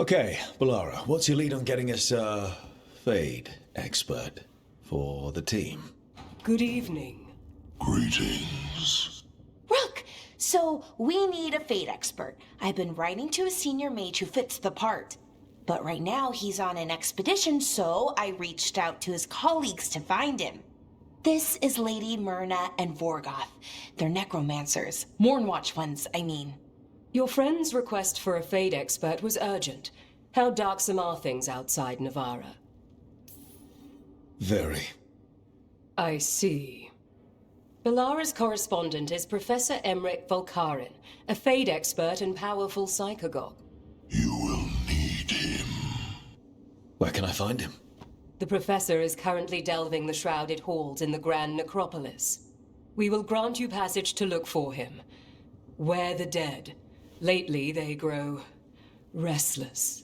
Okay, Balara, what's your lead on getting us a Fade expert for the team? Good evening. Greetings. Rook! So, we need a Fade expert. I've been writing to a senior mage who fits the part. But right now he's on an expedition, so I reached out to his colleagues to find him. This is Lady Myrna and Vorgoth. They're necromancers. Mournwatch ones, I mean. Your friend's request for a Fade expert was urgent. How darksome are things outside Navarra? Very. I see. Balara's correspondent is Professor Emmerich Volkarin, a Fade expert and powerful psychagogue. You will need him. Where can I find him? The Professor is currently delving the shrouded halls in the Grand Necropolis. We will grant you passage to look for him. Where the dead. Lately they grow restless.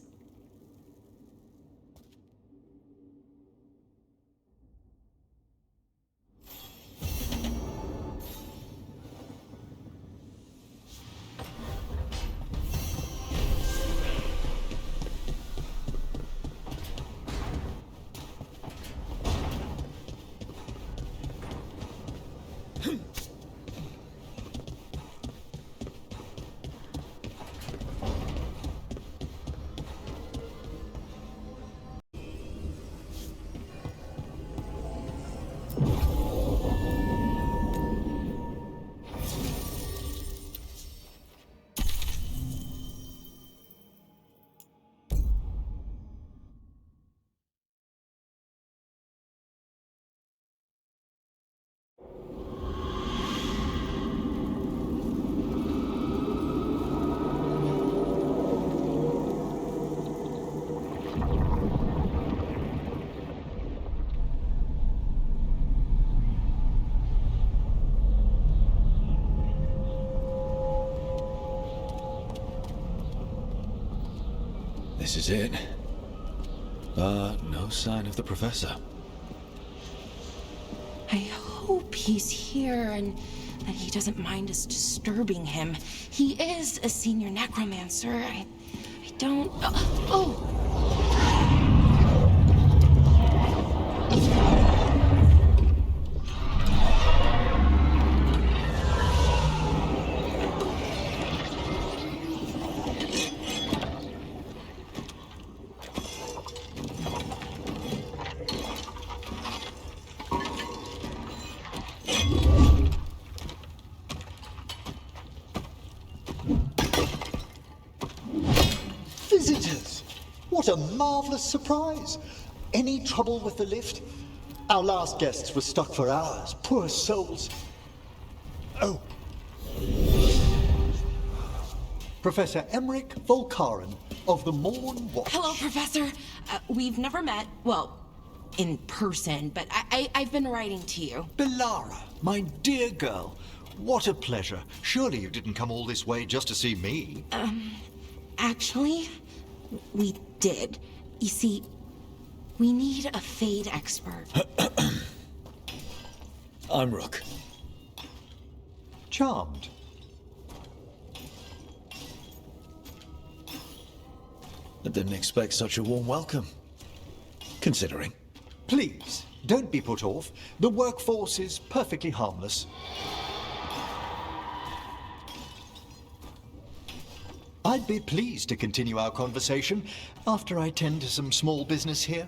This is it. But no sign of the Professor. I hope he's here and that he doesn't mind us disturbing him. He is a senior necromancer. I don't... Oh! Visitors! What a marvelous surprise! Any trouble with the lift? Our last guests were stuck for hours. Poor souls. Oh. Professor Emmerich Volkarin of the Mournwatch. Hello, Professor. We've never met, well, in person, but I've been writing to you. Balara, my dear girl. What a pleasure. Surely you didn't come all this way just to see me. Actually, we did. You see, we need a Fade expert. I'm Rook. Charmed. I didn't expect such a warm welcome. Considering. Please, don't be put off. The workforce is perfectly harmless. I'd be pleased to continue our conversation after I tend to some small business here.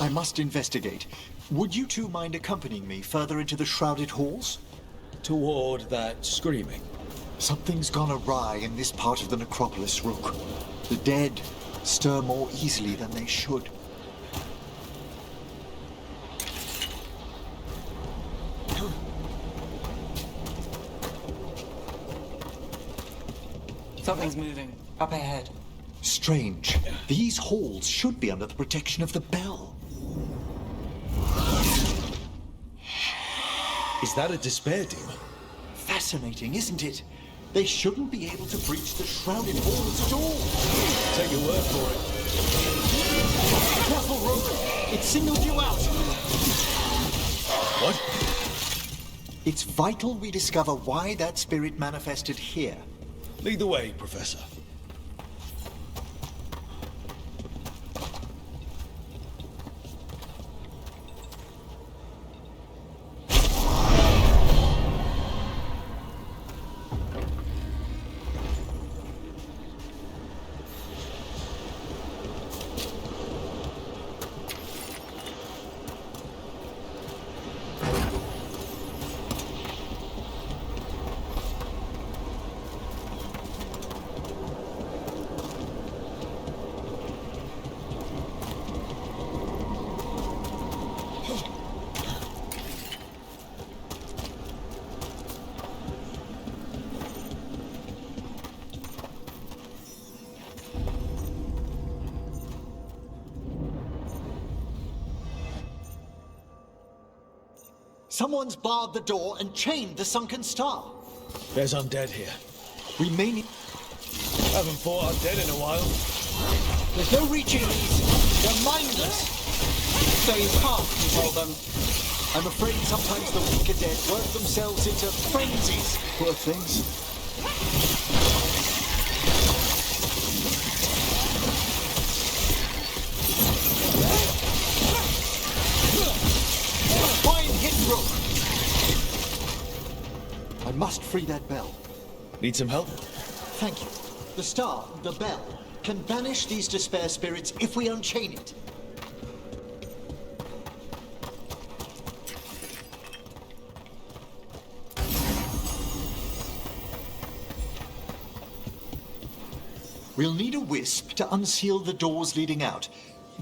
I must investigate. Would you two mind accompanying me further into the shrouded halls? Toward that screaming. Something's gone awry in this part of the necropolis, Rook. The dead stir more easily than they should. Something's moving. Up ahead. Strange. These halls should be under the protection of the bell. Is that a despair demon? Fascinating, isn't it? They shouldn't be able to breach the shrouded halls at all. Take your word for it. Careful, Rook. It singled you out. What? It's vital we discover why that spirit manifested here. Lead the way, Professor. Someone's barred the door and chained the sunken star. There's undead here. We may need... Haven't fought undead in a while. There's no reaching these. They're mindless. So you can't control them. I'm afraid sometimes the weaker dead work themselves into frenzies. Poor things. Fine hit, Rook. I must free that bell. Need some help? Thank you. The star, the bell, can banish these despair spirits if we unchain it. We'll need a wisp to unseal the doors leading out.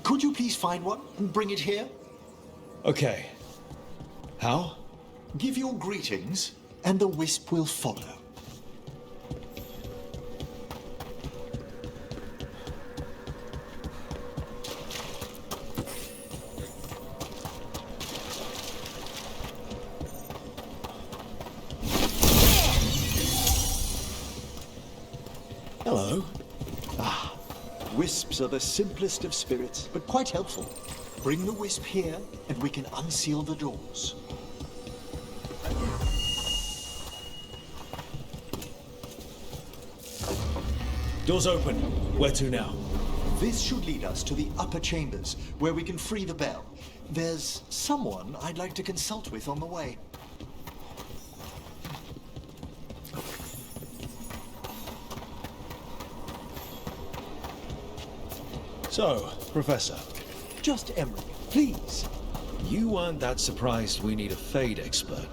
Could you please find one and bring it here? Okay. How? Give your greetings, and the wisp will follow. Hello. Wisps are the simplest of spirits, but quite helpful. Bring the wisp here, and we can unseal the doors. Door's open. Where to now? This should lead us to the upper chambers, where we can free the bell. There's someone I'd like to consult with on the way. So, Professor, Just Emery, please. you weren't that surprised we need a Fade expert.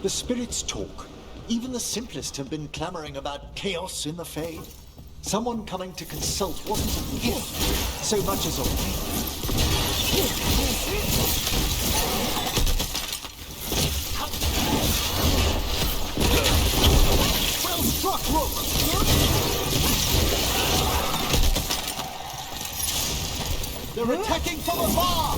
The spirits talk. Even the simplest have been clamoring about chaos in the Fade. Someone coming to consult wasn't a gift so much as a well struck, Rook! They're attacking from afar!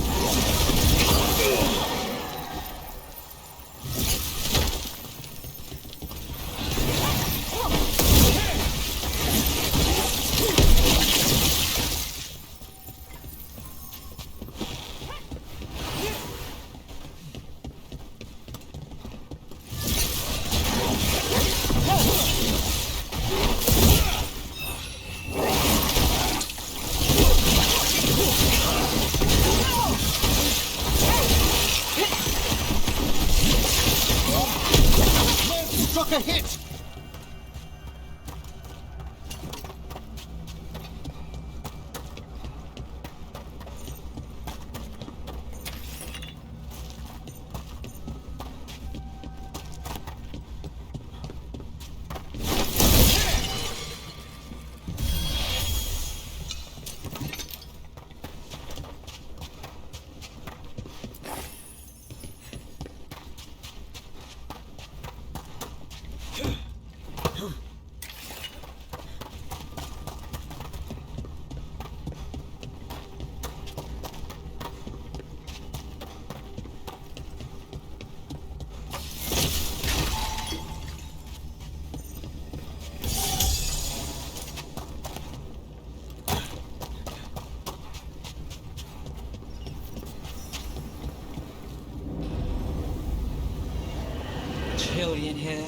chilly in here.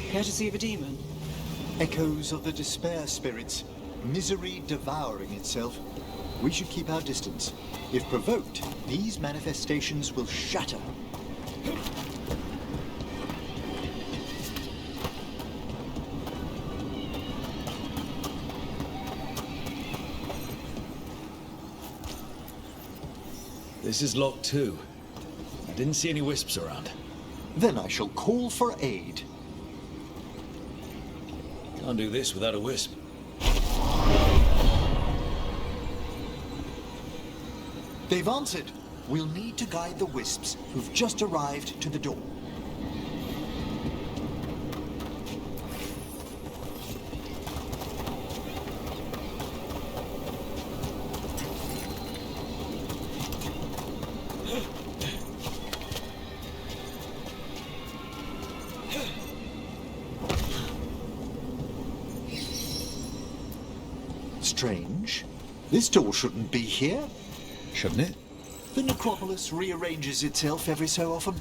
Care to see if a demon? Echoes of the despair spirits, misery devouring itself. We should keep our distance. If provoked, these manifestations will shatter. This is locked too. I didn't see any wisps around. Then I shall call for aid. Can't do this without a wisp. They've answered. We'll need to guide the wisps who've just arrived to the door. Strange. This door shouldn't be here. Shouldn't it? The necropolis rearranges itself every so often.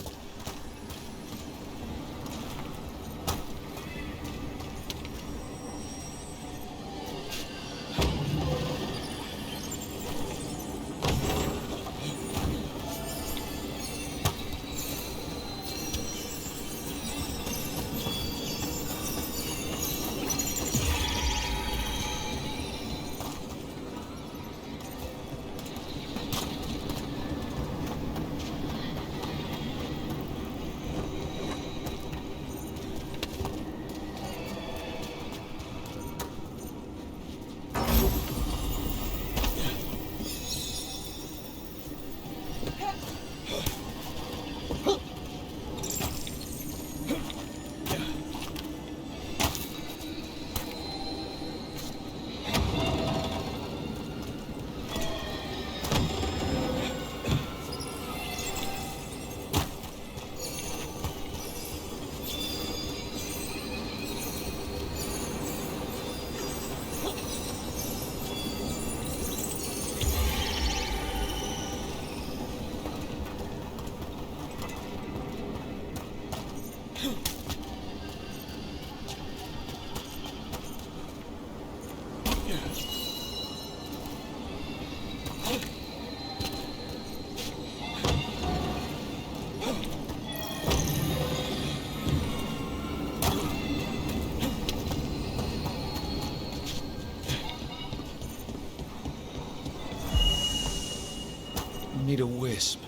Need a wisp.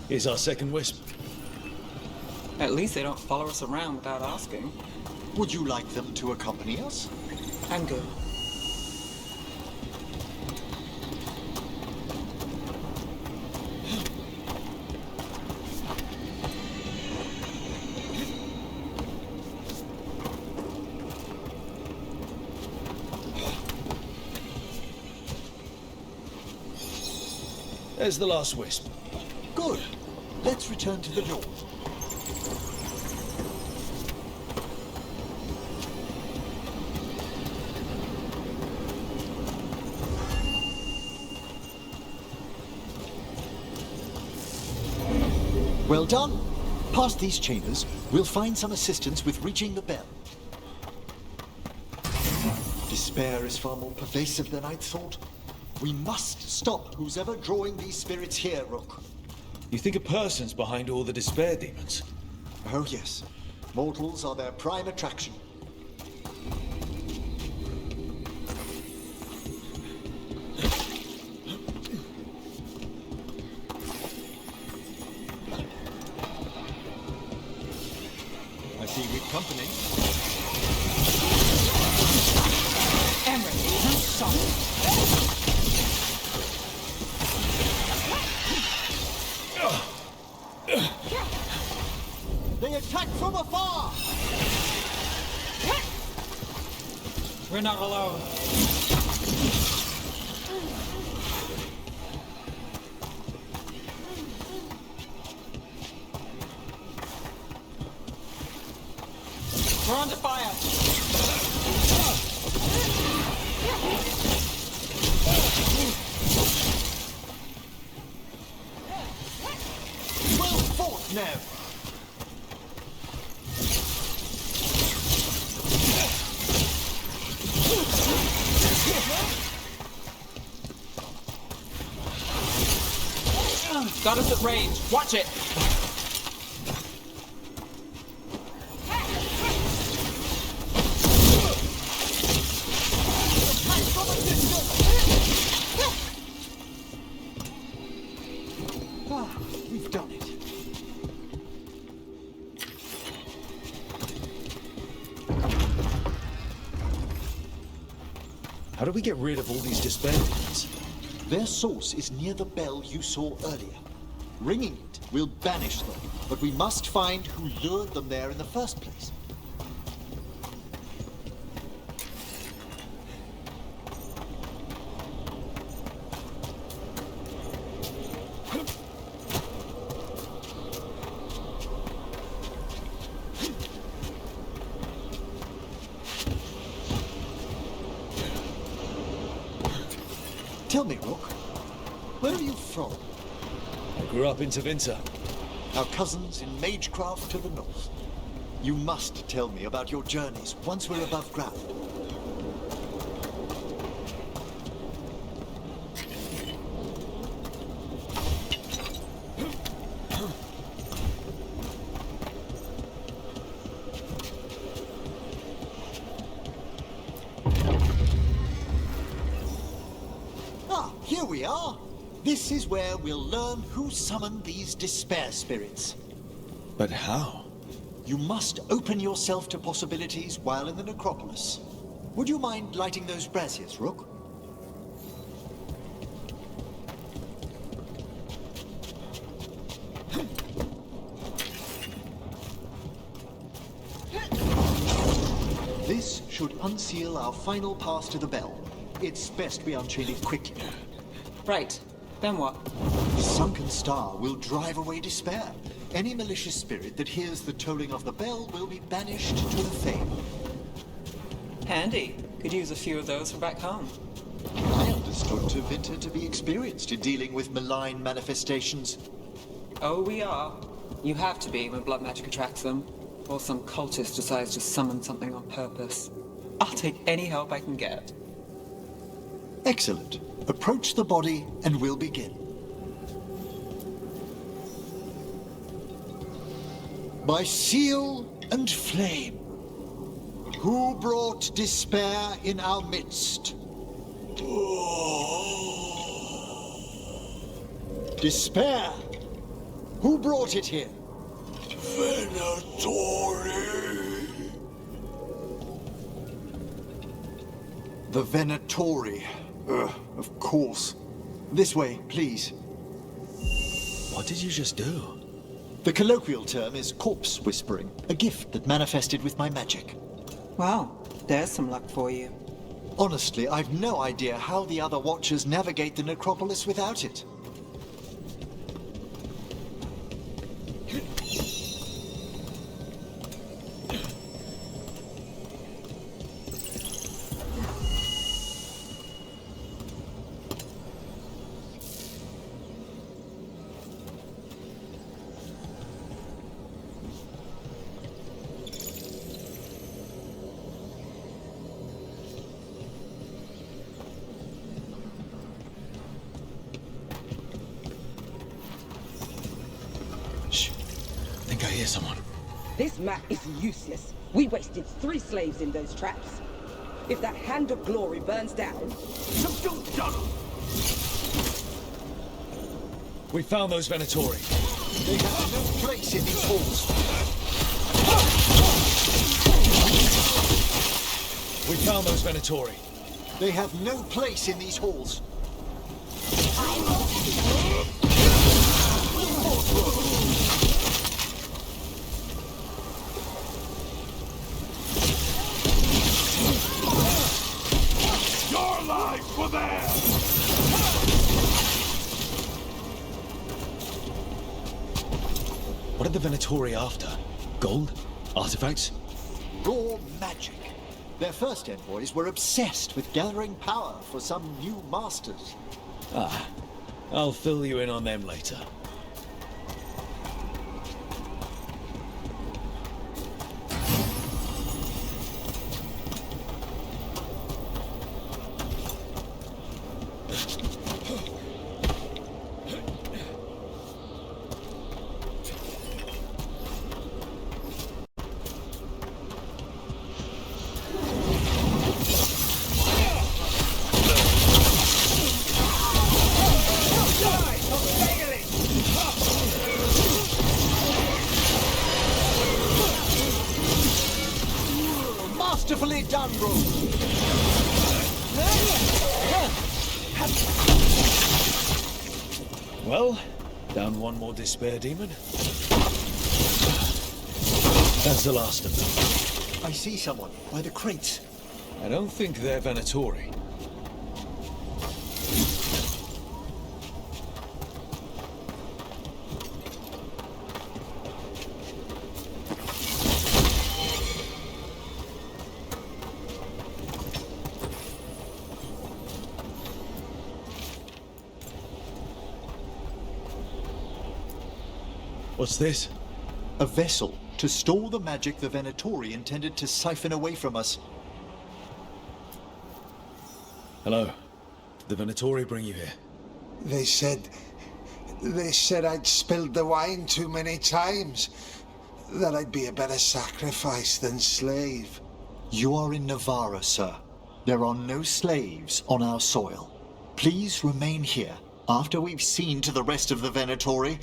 Here's our second wisp. At least they don't follow us around without asking. Would you like them to accompany us? I'm good. There's the last wisp. Good. Let's return to the door. Well done. Past these chambers, we'll find some assistance with reaching the bell. Despair is far more pervasive than I'd thought. We must stop who's ever drawing these spirits here, Rook. You think a person's behind all the despair demons? Oh yes. Mortals are their prime attraction. I see we've company. Emmerich, you stop. They attack from afar! We're not alone. We're under fire. No. Got us at range. Watch it. We've done it. How do we get rid of all these despair demons? Their source is near the bell you saw earlier. Ringing it will banish them, but we must find who lured them there in the first place. Tell me, Rook, where are you from? I grew up in Tevinter. Our cousins in Magecraft to the north. You must tell me about your journeys once we're above ground. Ah, here we are. This is where we'll learn who summoned these despair spirits. But how? You must open yourself to possibilities while in the necropolis. Would you mind lighting those braziers, Rook? This should unseal our final pass to the bell. It's best we unchain it quickly. Right. Then what? The sunken star will drive away despair. Any malicious spirit that hears the tolling of the bell will be banished to the Fane. Handy. Could use a few of those for back home. I understood Tevinter to be experienced in dealing with malign manifestations. Oh, we are. You have to be when blood magic attracts them. Or some cultist decides to summon something on purpose. I'll take any help I can get. Excellent. Approach the body and we'll begin. By seal and flame, who brought despair in our midst? Despair! Who brought it here? Venatori. The Venatori. Of course. This way, please. What did you just do? The colloquial term is corpse whispering, a gift that manifested with my magic. Wow, there's some luck for you. Honestly, I've no idea how the other Watchers navigate the necropolis without it. I think I hear someone. This map is useless. We wasted 3 slaves in those traps. If that Hand of Glory burns down... We found those Venatori. They have no place in these halls. We found those Venatori. They have no place in these halls. Your lives were there! What are the Venatori after? Gold? Artifacts? Raw magic. Their first envoys were obsessed with gathering power for some new masters. I'll fill you in on them later. Wonderfully done, Rogue. Well, down one more despair demon. That's the last of them. I see someone by the crates. I don't think they're Venatori. What's this? A vessel to store the magic the Venatori intended to siphon away from us. Hello. Did the Venatori bring you here? They said I'd spilled the wine too many times. That I'd be a better sacrifice than slave. You are in Navarra, sir. There are no slaves on our soil. Please remain here. After we've seen to the rest of the Venatori,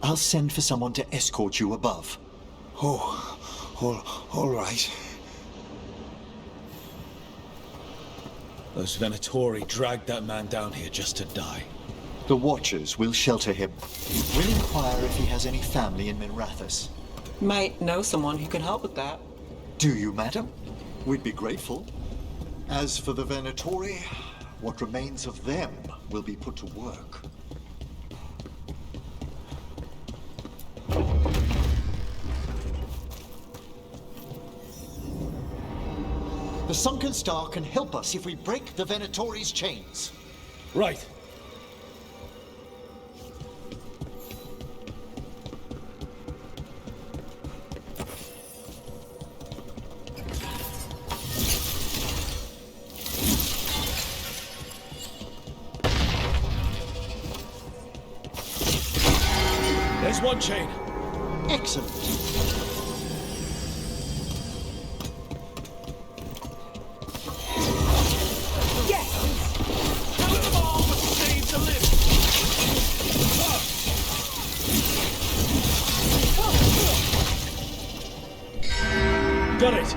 I'll send for someone to escort you above. All right. Those Venatori dragged that man down here just to die. The Watchers will shelter him. We'll inquire if he has any family in Minrathous. Might know someone who can help with that. Do you, madam? We'd be grateful. As for the Venatori, what remains of them will be put to work. The Sunken Star can help us if we break the Venatori's chains. Right. There's one chain. Excellent. Got it!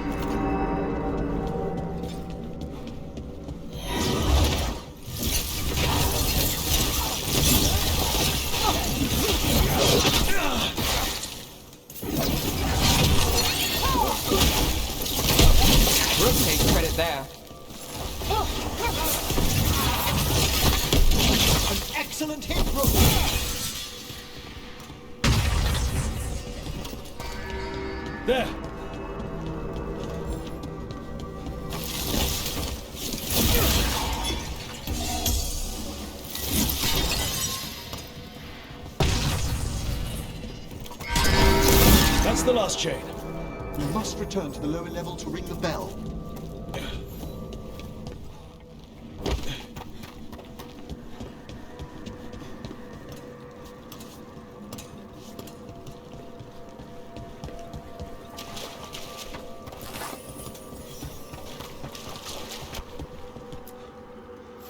Brooke takes credit there. An excellent hit, Brooke! There! That's the last chain. We must return to the lower level to ring the bell.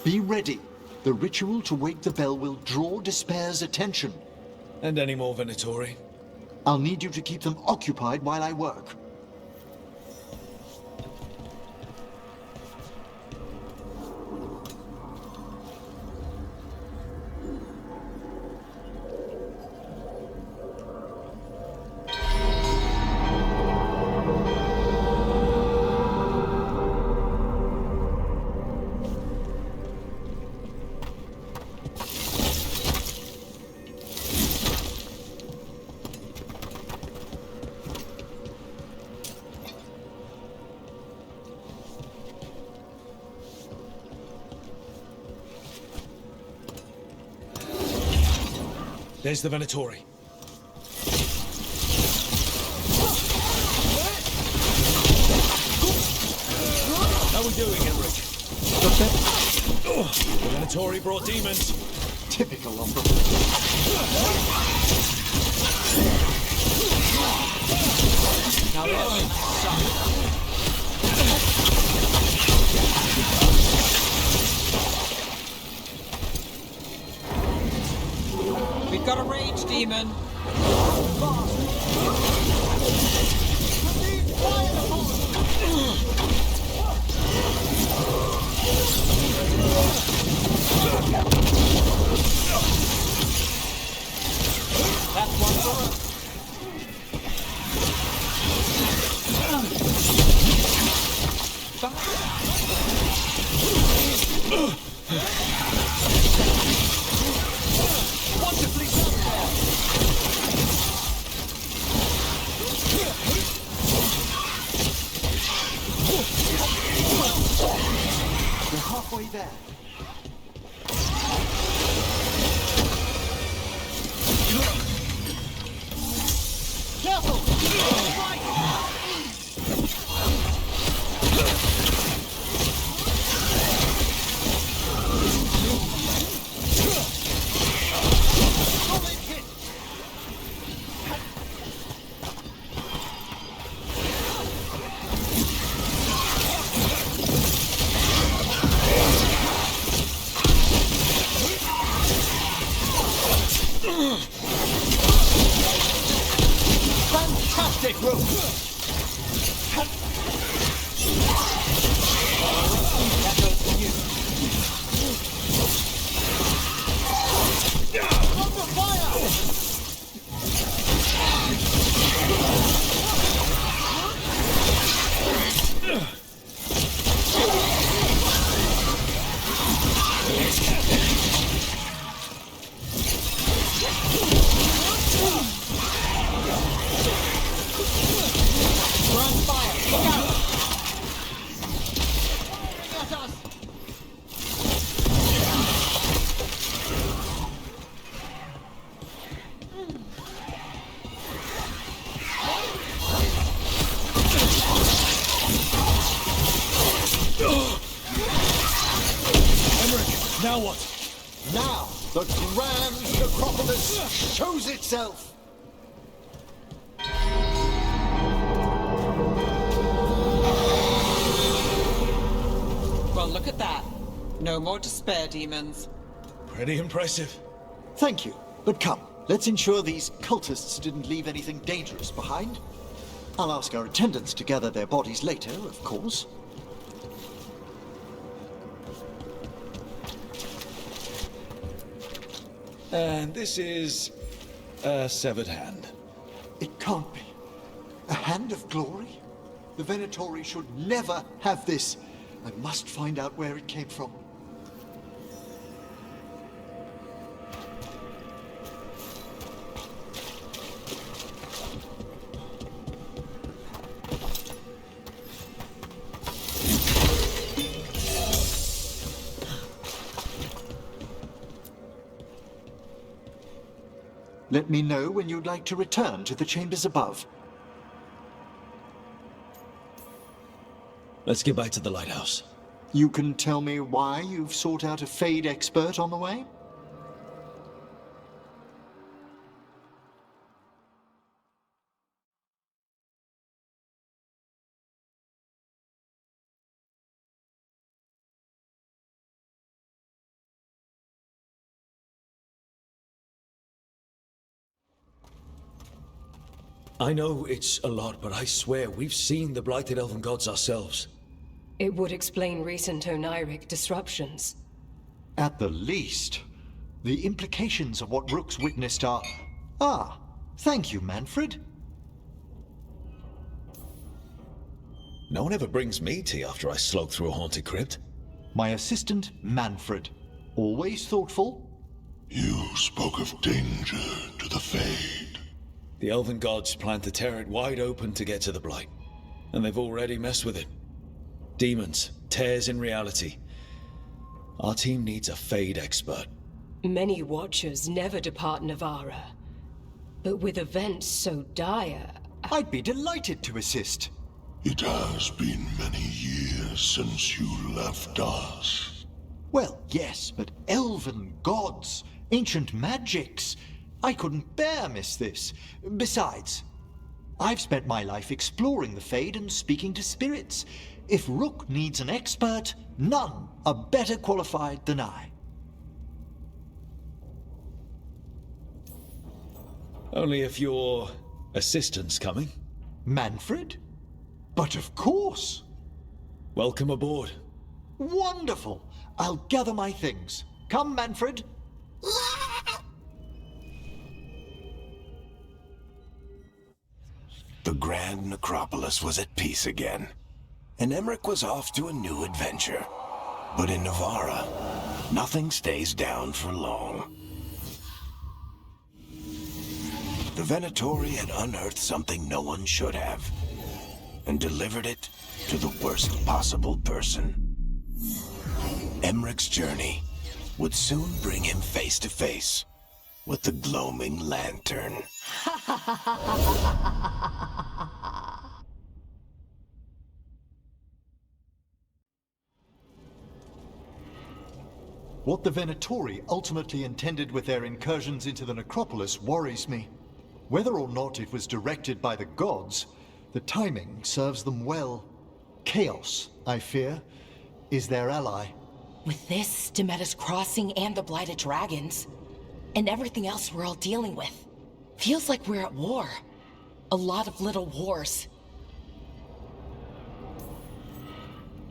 Be ready. The ritual to wake the bell will draw Despair's attention. And any more Venatori? I'll need you to keep them occupied while I work. There's the Venatori. How are we doing, Emmerich? The Venatori brought demons. Typical of them. Now this We've got a rage demon. That's one for us. Wonderfully done there. We're halfway there. Careful! Right! Solid hit! Fantastic, Rook! That goes for you. Under fire! We're on fire! Look out! Firing at us! Now what? Now, the grand necropolis shows itself! Well, look at that. No more despair, demons. Pretty impressive. Thank you, but come, let's ensure these cultists didn't leave anything dangerous behind. I'll ask our attendants to gather their bodies later, of course. And this is a severed hand. It can't be. A hand of glory? The Venatori should never have this. I must find out where it came from. Let me know when you'd like to return to the chambers above. Let's get back to the lighthouse. You can tell me why you've sought out a Fade expert on the way? I know it's a lot, but I swear we've seen the blighted elven gods ourselves. It would explain recent Oniric disruptions. At the least, the implications of what Rook's witnessed are... Ah, thank you, Manfred. No one ever brings me tea after I slog through a haunted crypt. My assistant, Manfred. Always thoughtful. You spoke of danger to the Fade. The elven gods plan to tear it wide open to get to the blight. And they've already messed with it. Demons, tears in reality. Our team needs a Fade expert. Many Watchers never depart Navara. But with events so dire... I'd be delighted to assist. It has been many years since you left us. Well, yes, but elven gods, ancient magics. I couldn't bear miss this. Besides, I've spent my life exploring the Fade and speaking to spirits. If Rook needs an expert, none are better qualified than I. Only if your assistant's coming. Manfred? But of course! Welcome aboard. Wonderful! I'll gather my things. Come, Manfred. The Grand Necropolis was at peace again, and Emmerich was off to a new adventure. But in Navarra, nothing stays down for long. The Venatori had unearthed something no one should have, and delivered it to the worst possible person. Emmerich's journey would soon bring him face to face with the gloaming lantern. What the Venatori ultimately intended with their incursions into the necropolis worries me. Whether or not it was directed by the gods, the timing serves them well. Chaos, I fear, is their ally. With this, Demeter's Crossing and the Blighted Dragons, and everything else we're all dealing with, feels like we're at war. A lot of little wars.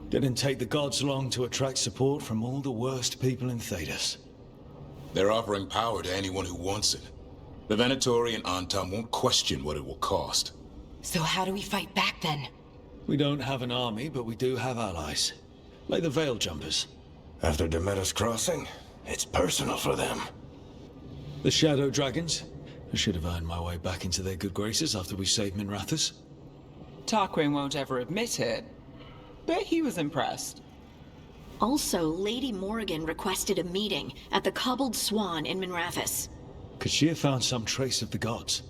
Didn't take the gods long to attract support from all the worst people in Thedas. They're offering power to anyone who wants it. The Venatori and Antam won't question what it will cost. So how do we fight back then? We don't have an army, but we do have allies. Like the Veil Jumpers. After Demeter's Crossing, it's personal for them. The Shadow Dragons. I should have earned my way back into their good graces after we saved Minrathous. Tarquin won't ever admit it, but he was impressed. Also, Lady Morrigan requested a meeting at the Cobbled Swan in Minrathous. Could she have found some trace of the gods?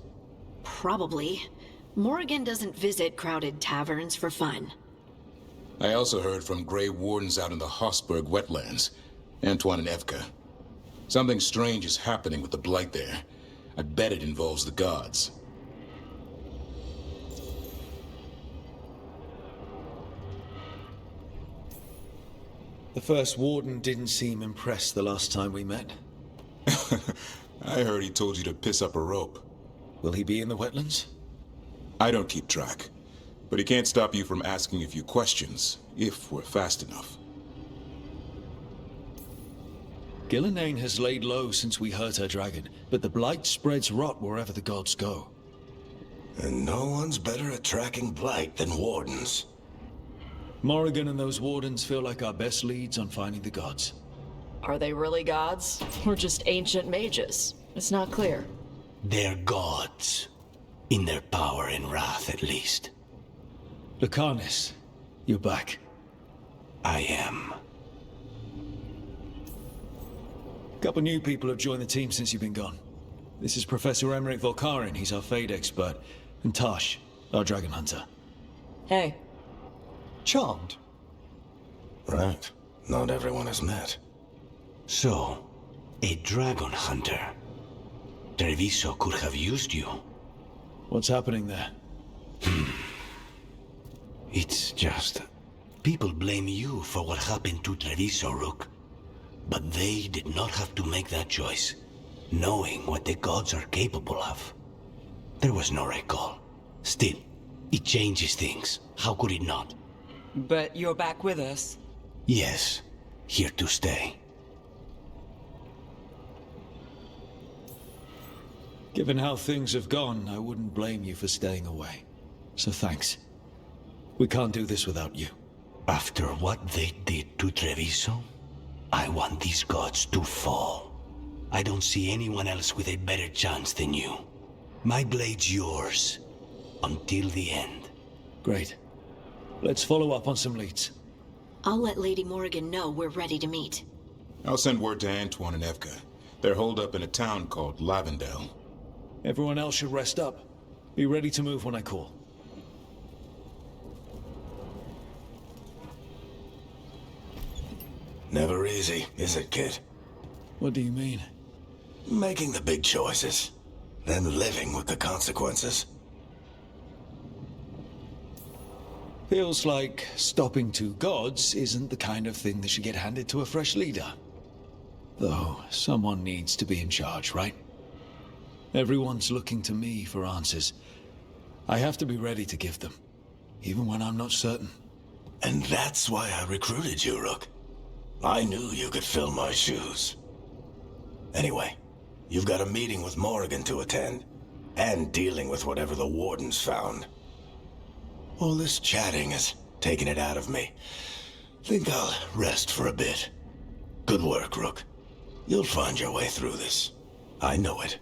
Probably. Morrigan doesn't visit crowded taverns for fun. I also heard from Grey Wardens out in the Hossberg wetlands, Antoine and Evka. Something strange is happening with the Blight there. I bet it involves the gods. The first Warden didn't seem impressed the last time we met. I heard he told you to piss up a rope. Will he be in the wetlands? I don't keep track, but he can't stop you from asking a few questions, if we're fast enough. Gillenane has laid low since we hurt her dragon, but the Blight spreads rot wherever the gods go. And no one's better at tracking Blight than Wardens. Morrigan and those Wardens feel like our best leads on finding the gods. Are they really gods? Or just ancient mages? It's not clear. They're gods. In their power and wrath, at least. Lucanus, you're back. I am. Couple new people have joined the team since you've been gone. This is Professor Emmerich Volkarin, he's our Fade expert, and Tash, our dragon hunter. Hey. Charmed. Right. Not everyone has met. So, a dragon hunter. Treviso could have used you. What's happening there? It's just... people blame you for what happened to Treviso, Rook. But they did not have to make that choice, knowing what the gods are capable of. There was no recall. Still, it changes things. How could it not? But you're back with us. Yes, here to stay. Given how things have gone, I wouldn't blame you for staying away. So thanks. We can't do this without you. After what they did to Treviso, I want these gods to fall. I don't see anyone else with a better chance than you. My blade's yours, until the end. Great. Let's follow up on some leads. I'll let Lady Morrigan know we're ready to meet. I'll send word to Antoine and Evka. They're holed up in a town called Lavendale. Everyone else should rest up. Be ready to move when I call. Never easy, is it, kid? What do you mean? Making the big choices, then living with the consequences. Feels like stopping two gods isn't the kind of thing that should get handed to a fresh leader. Though, someone needs to be in charge, right? Everyone's looking to me for answers. I have to be ready to give them, even when I'm not certain. And that's why I recruited you, Rook. I knew you could fill my shoes. Anyway, you've got a meeting with Morrigan to attend, and dealing with whatever the Warden's found. All this chatting has taken it out of me. Think I'll rest for a bit. Good work, Rook. You'll find your way through this. I know it.